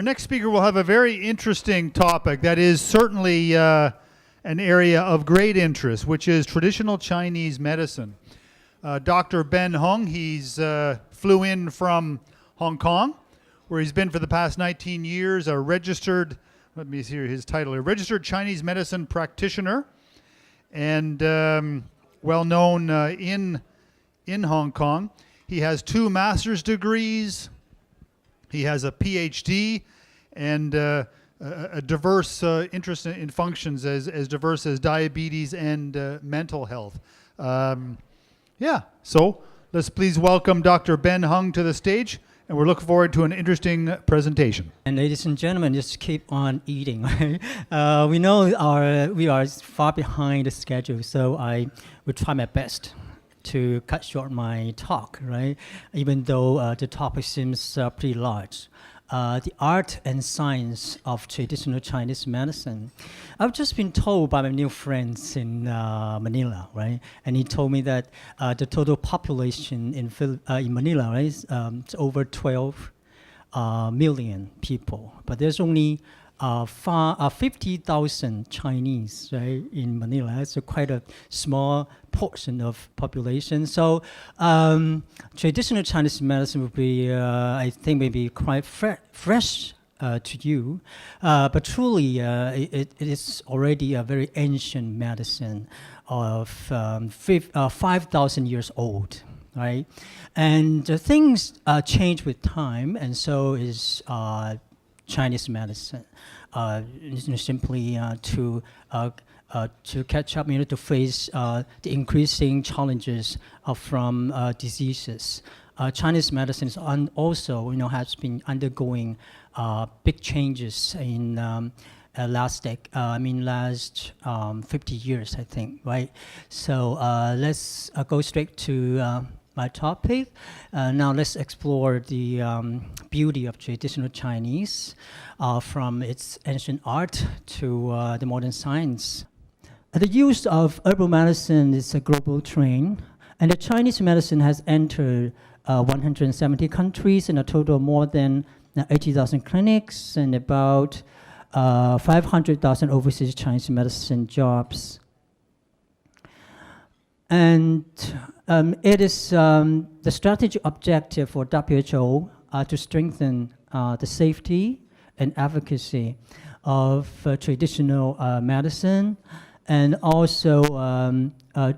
Our next speaker will have a very interesting topic that is certainly an area of great interest, which is traditional Chinese medicine. Dr. Ben Hung, he's flew in from Hong Kong, where he's been for the past 19 years, a registered, let me see his title, a registered Chinese medicine practitioner, and well known in Hong Kong. He has 2 master's degrees. He has a PhD and a diverse interest in functions as diverse as diabetes and mental health. So let's please welcome Dr. Ben Hung to the stage, and we're looking forward to an interesting presentation. And ladies and gentlemen, just keep on eating. Right? We know we are far behind the schedule, so I will try my best to cut short my talk, right? Even though the topic seems pretty large. The art and science of traditional Chinese medicine. I've just been told by my new friends in Manila, right? And he told me that the total population in Manila, right, is over 12 million people. But there's only 50,000 Chinese, right, in Manila. It's quite a small portion of population. So traditional Chinese medicine would be, I think, maybe quite fresh to you. But truly, it is already a very ancient medicine of 5,000 years old. Right? And things change with time, and so is Chinese medicine, simply to catch up, to face the increasing challenges from diseases. Chinese medicine is also, has been undergoing big changes in last 50 years, I think, right? So let's go straight to my topic. Now let's explore the beauty of traditional Chinese from its ancient art to the modern science. The use of herbal medicine is a global trend, and the Chinese medicine has entered 170 countries in a total of more than 80,000 clinics and about 500,000 overseas Chinese medicine jobs. And it is the strategic objective for WHO to strengthen the safety and efficacy of traditional medicine, and also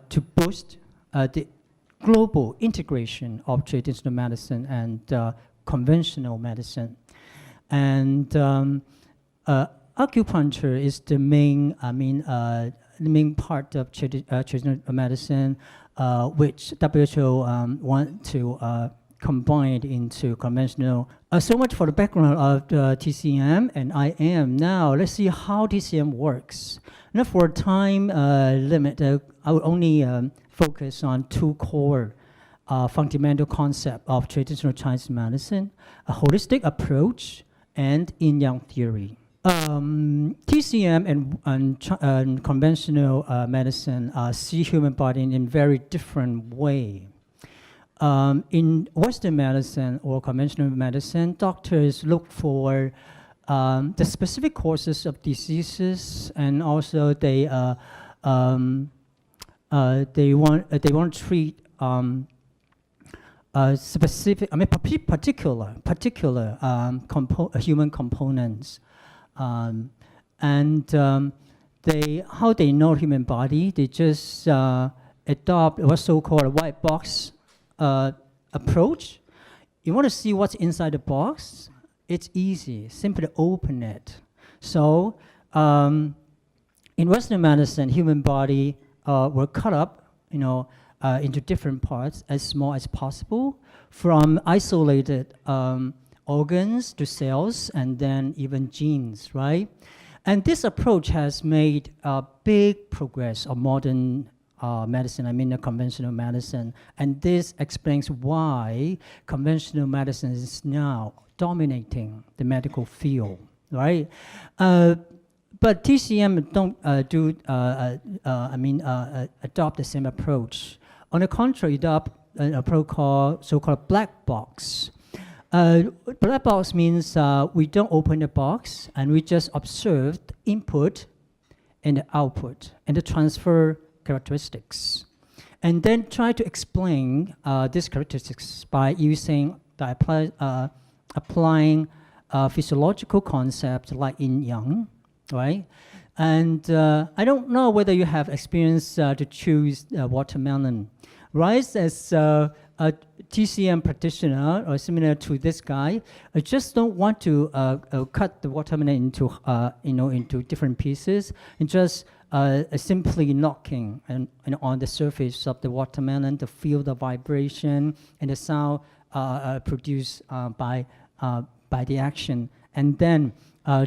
to boost the global integration of traditional medicine and conventional medicine. And acupuncture is the main, the main part of traditional medicine, which WHO want to combine into conventional. So much for the background of TCM and IM. Now let's see how TCM works. Now for time limit, I will only focus on 2 core fundamental concepts of traditional Chinese medicine: a holistic approach and yin-yang theory. TCM and conventional medicine see human body in very different way. In Western medicine or conventional medicine, doctors look for the specific causes of diseases, and also they want to treat specific, particular human components. How they know human body, they just adopt what's so-called a white box approach. You want to see what's inside the box? It's easy, simply open it. So in Western medicine, human body were cut up, into different parts as small as possible, from isolated organs to cells, and then even genes, right? And this approach has made big progress of modern medicine, the conventional medicine. And this explains why conventional medicine is now dominating the medical field, right? But TCM don't adopt the same approach. On the contrary, adopt an approach called so-called black box. Black box means we don't open the box and we just observe the input and the output and the transfer characteristics. And then try to explain these characteristics by using applying physiological concepts like yin-yang, right? And I don't know whether you have experience to choose watermelon. Right, as a TCM practitioner or similar to this guy, I just don't want to cut the watermelon into into different pieces and just simply knocking on the surface of the watermelon to feel the vibration and the sound produced by the action, and then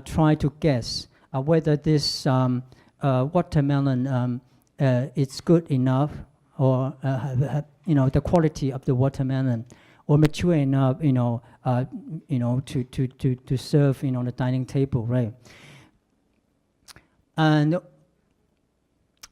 try to guess whether this watermelon is good enough, or the quality of the watermelon, or mature enough, to serve, the dining table, right? And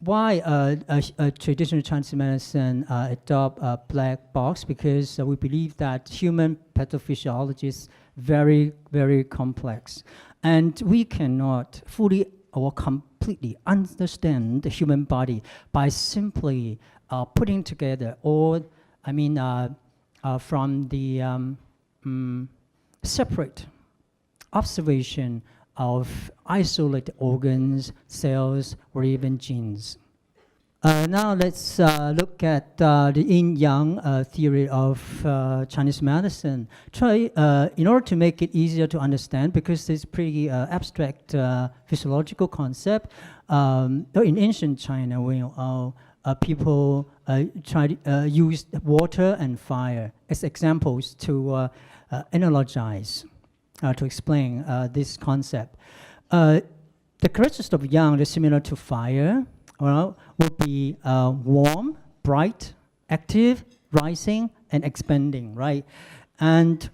why a traditional Chinese medicine adopt a black box? Because we believe that human pathophysiology is very, very complex, and we cannot fully or completely understand the human body by simply putting together all, from the separate observation of isolated organs, cells, or even genes. Now let's look at the yin-yang theory of Chinese medicine. In order to make it easier to understand, because it's pretty abstract physiological concept, in ancient China, people use water and fire as examples to analogize, to explain this concept. The characteristics of yang is similar to fire. Would be warm, bright, active, rising, and expanding, right? And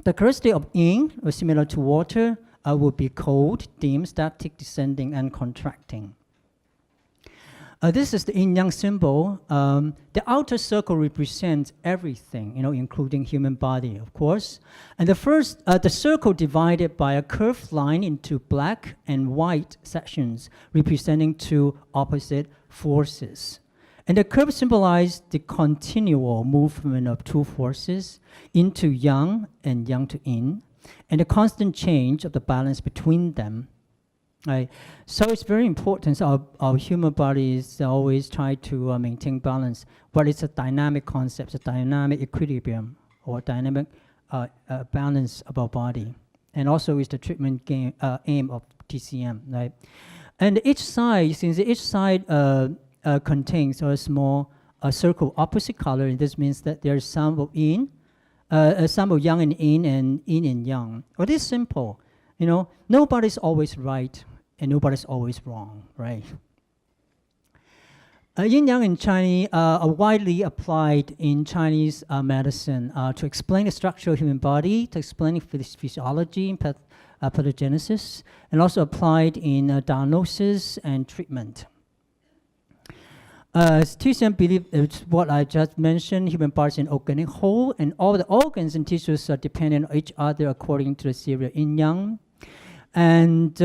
the characteristic of yin, similar to water, would be cold, dim, static, descending, and contracting. This is the yin-yang symbol. The outer circle represents everything, including human body, of course. And the circle divided by a curved line into black and white sections, representing two opposite forces. And the curve symbolizes the continual movement of two forces into yang and yang to yin, and the constant change of the balance between them. Right. So it's very important. So our human bodies always try to maintain balance, but it's a dynamic concept, a dynamic equilibrium or dynamic balance of our body. And also is the treatment aim of TCM, right? And each side, since each side contains a small circle opposite color, and this means that there's some of yin, some of yang and yin and yang. Well, it is simple. Nobody's always right and nobody's always wrong, right? Yin-yang in Chinese are widely applied in Chinese medicine to explain the structure of human body, to explain physiology and pathogenesis, and also applied in diagnosis and treatment. TCM believes it's what I just mentioned, human body is an organic whole, and all the organs and tissues are dependent on each other according to the theory of yin-yang. And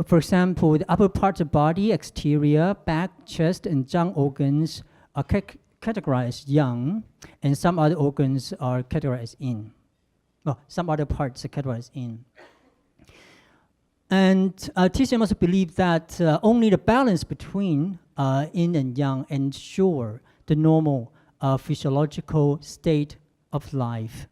for example, the upper part of the body, exterior, back, chest, and tongue organs are categorized yang, and some other organs are categorized yin. Well, some other parts are categorized yin. And TCM also believes that only the balance between yin and yang ensure the normal physiological state of life.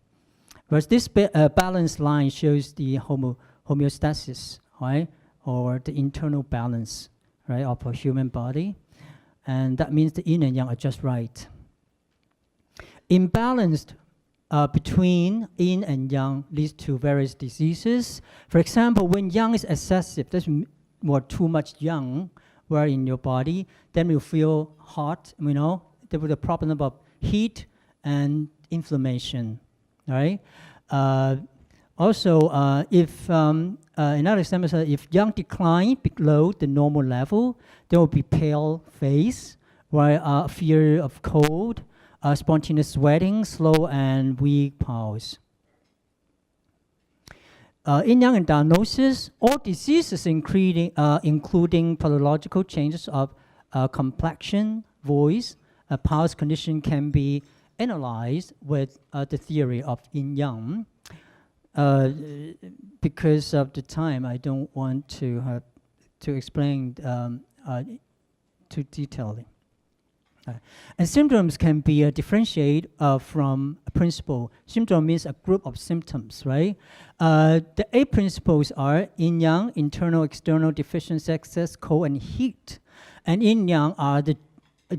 Whereas this balance line shows the homeostasis, right, or the internal balance, right, of a human body, and that means the yin and yang are just right. Imbalanced between yin and yang leads to various diseases. For example, when yang is excessive, there's more too much yang where in your body, then you feel hot. There was a problem of heat and inflammation, right? Also, if another example is if yang decline below the normal level, there will be pale face, fear of cold, spontaneous sweating, slow and weak pulse. In-yang diagnosis, all diseases including pathological changes of complexion, voice, pulse condition can be analyzed with the theory of yin-yang. Because of the time, I don't want to explain too detailedly. And symptoms can be differentiated from a principle. Symptom means a group of symptoms, right? The 8 principles are yin-yang, internal, external, deficiency, excess, cold, and heat. And yin-yang are the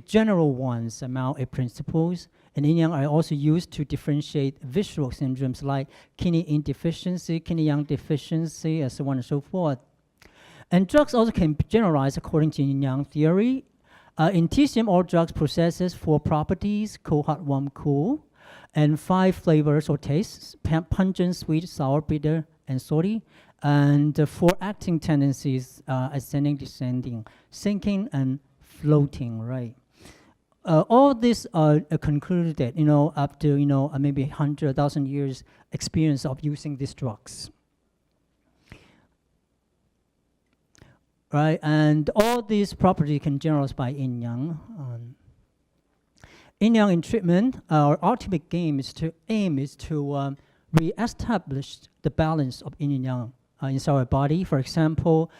general ones among 8 principles. And yin-yang are also used to differentiate visual syndromes like kidney yin deficiency, kidney yang deficiency, and so on and so forth. And drugs also can be generalized according to yin-yang theory. In TCM, all drugs possesses 4 properties: cold, hot, warm, cool, and 5 flavors or tastes: pungent, sweet, sour, bitter, and salty. And 4 acting tendencies: ascending, descending, sinking, and floating. Right. All this are concluded, after maybe 100,000 years experience of using these drugs. Right, and all these properties can generalize by yin-yang. Yin-yang in treatment, our ultimate aim is to re-establish the balance of yin and yang inside our body. For example,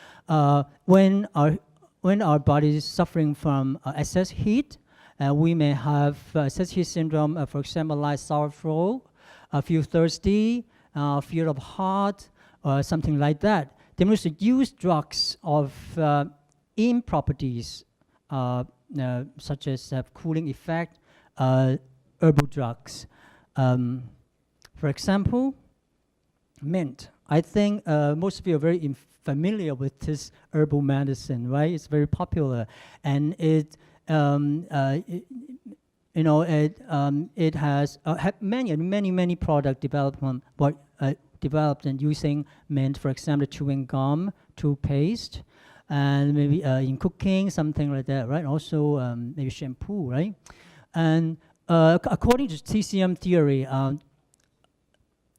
when our body is suffering from excess heat, we may have excess heat syndrome. For example, like sore throat, feel thirsty, feel of hot, or something like that. They must use drugs of yin properties, such as cooling effect, herbal drugs. For example, mint. I think most of you are very familiar with this herbal medicine, right? It's very popular, and it has many product development, developed and using mint, for example, chewing gum, toothpaste, and maybe in cooking, something like that, right? Also maybe shampoo, right? And according to TCM theory,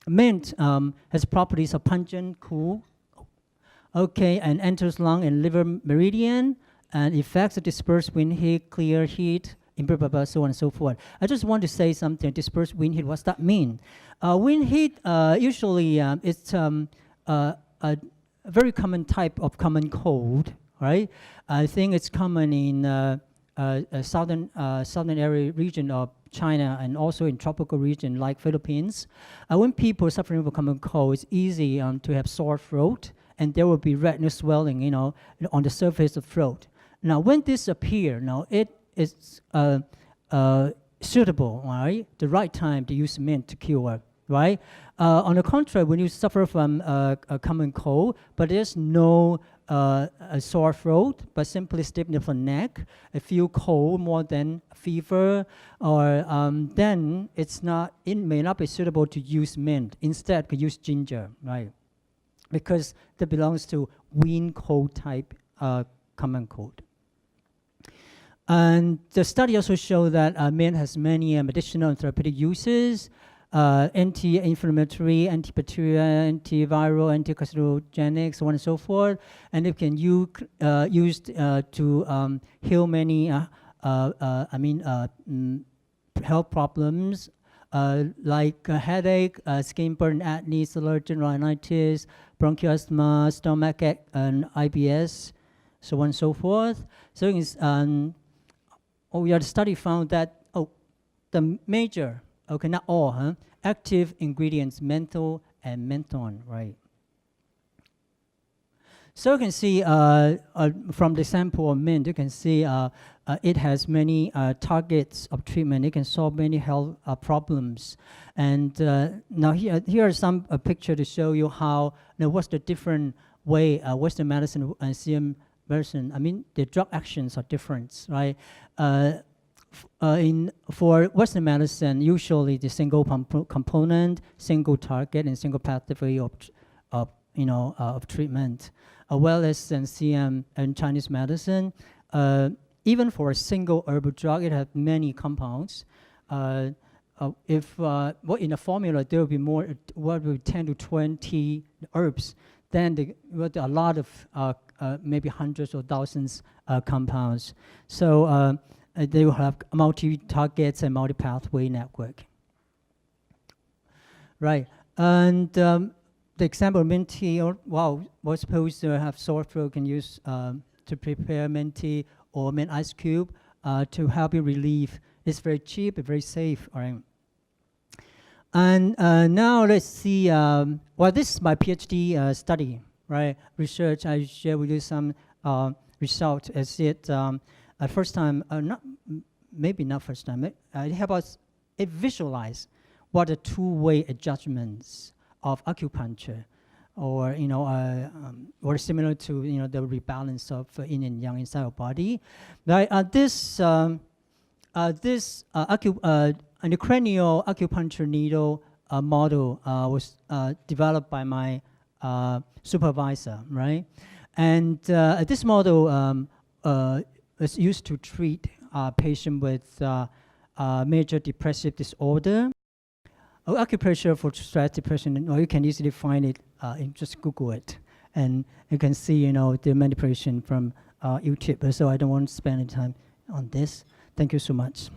mint has properties of pungent, cool, okay, and enters lung and liver meridian, and effects of dispersed wind heat, clear heat, so on and so forth. I just want to say something. Dispersed wind heat, what's that mean? Wind heat usually it's a very common type of common cold, right? I think it's common in southern area region of China and also in tropical region like Philippines. When people are suffering from common cold, it's easy to have sore throat, and there will be redness, swelling, on the surface of throat. Now, when this appears, it is suitable, right? The right time to use mint to cure, right? On the contrary, when you suffer from a common cold, but there's no a sore throat, but simply stiffness of the neck, a feel cold more than fever, or then it may not be suitable to use mint. Instead, could use ginger, right? Because that belongs to wind cold type common cold. And the study also showed that mint has many medicinal and therapeutic uses: anti-inflammatory, antibacterial, antiviral, anti-carcinogenic, so on and so forth. And it can used to heal many health problems like headache, skin burn, acne, allergic rhinitis, bronchial asthma, stomach ache, and IBS, so on and so forth. So it's the study found that the major, not all, active ingredients, menthol and menthone, right? So you can see from the sample of mint, you can see it has many targets of treatment. It can solve many health problems. And now here are some picture to show you how, what's the different way Western medicine and CM medicine, the drug actions are different, right? For Western medicine, usually the single component, single target, and single pathway of treatment, as well as in CM and Chinese medicine. Even for a single herbal drug, it has many compounds. if well, in a formula there will be more, what will be 10 to 20 herbs, then a lot of maybe hundreds or thousands compounds. So they will have multi-targets and multi-pathway network. Right, and the example of mint tea, we're supposed to have sore throat, can use to prepare mint tea or mint ice cube to help you relieve. It's very cheap, very safe. All right. And now let's see. Well, this is my PhD study, right? Research. I share with you some results. As it first time, maybe not first time. It help us visualize what the two-way adjustments of acupuncture, or or similar to the rebalance of yin and yang inside our body. Right. This cranial acupuncture needle model was developed by my supervisor, right? And this model is used to treat patients with major depressive disorder. Acupressure for stress, depression, or you can easily find it, just Google it. And you can see, the manipulation from YouTube. So I don't want to spend any time on this. Thank you so much.